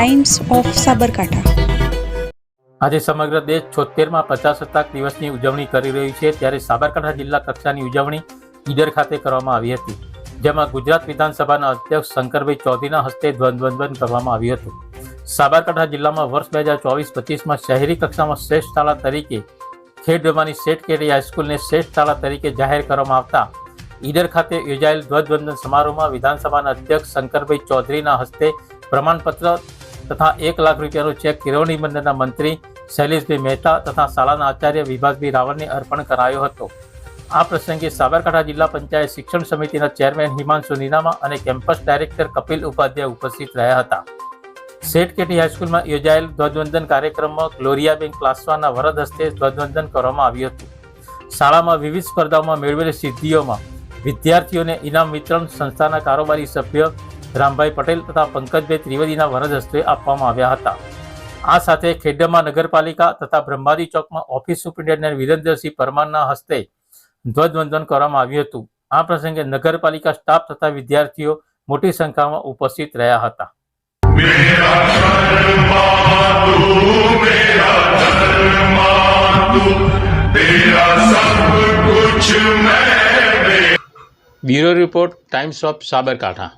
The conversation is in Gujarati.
Times of Sabarkantha. આજે સમગ્ર દેશ 76મા પ્રજાસત્તાક દિવસની ઉજવણી કરી રહ્યું છે, ત્યારે સાબરકાંઠા જિલ્લા કક્ષાની ઉજવણી ઈડર ખાતે કરવામાં આવી હતી, જેમાં ગુજરાત વિધાનસભાના અધ્યક્ષ શંકરભાઈ ચૌધરીના હસ્તે ધ્વજવંદન કરવામાં આવ્યું હતું। સાબરકાંઠા જિલ્લામાં વર્ષ 2024-25માં શહેરી કક્ષામાં શ્રેષ્ઠ શાળા તરીકે ખેડબ્રહ્માની શેઠ કેડી હાઈસ્કૂલને શ્રેષ્ઠ શાળા તરીકે જાહેર કરવામાં આવતા ઈડર ખાતે યોજાયેલ ધ્વજવંદન સમારોહમાં વિધાનસભાના અધ્યક્ષ શંકરભાઈ ચૌધરીના હસ્તે પ્રમાણપત્ર તથા 1 લાખ રૂપિયાનો ચેક કેળવણી મંડળના મંત્રી શૈલેષભાઈ મહેતા તથા શાળાના આચાર્ય વિભાસભાઈ રાવળને અર્પણ કરાયો હતો। આ પ્રસંગે સાબરકાંઠા જિલ્લા પંચાયત શિક્ષણ સમિતિના ચેરમેન હિમાંશુ નીનામા અને કેમ્પસ ડાયરેક્ટર કપિલ ઉપાધ્યાય ઉપસ્થિત રહ્યા હતા। શેઠ કેટી હાઈસ્કૂલમાં યોજાયેલ ધ્વજવંદન કાર્યક્રમમાં ગ્લોરિયાબેન ક્લાસવાના વરદ હસ્તે ધ્વજવંદન કરવામાં આવ્યું હતું। શાળામાં વિવિધ સ્પર્ધાઓમાં મેળવેલી સિદ્ધિઓમાં વિદ્યાર્થીઓને ઇનામ વિતરણ સંસ્થાના કારોબારી સભ્ય રામભાઈ પટેલ તથા પંકજભાઈ ત્રિવેદીના વરદ હસ્તે આપવામાં આવ્યા હતા। આ સાથે ખેડબ્રહ્મા નગરપાલિકા તથા બ્રહ્માજી ચોકમાં ઓફિસ સુપ્રિન્ટેન્ડન્ટ વિરેન્દ્રસિંહ પરમારના હસ્તે ધ્વજવંદન કરવામાં આવ્યું હતું। આ પ્રસંગે નગરપાલિકા સ્ટાફ તથા વિદ્યાર્થીઓ મોટી સંખ્યામાં ઉપસ્થિત રહ્યા હતા। Bureau report, times of Sabarkantha.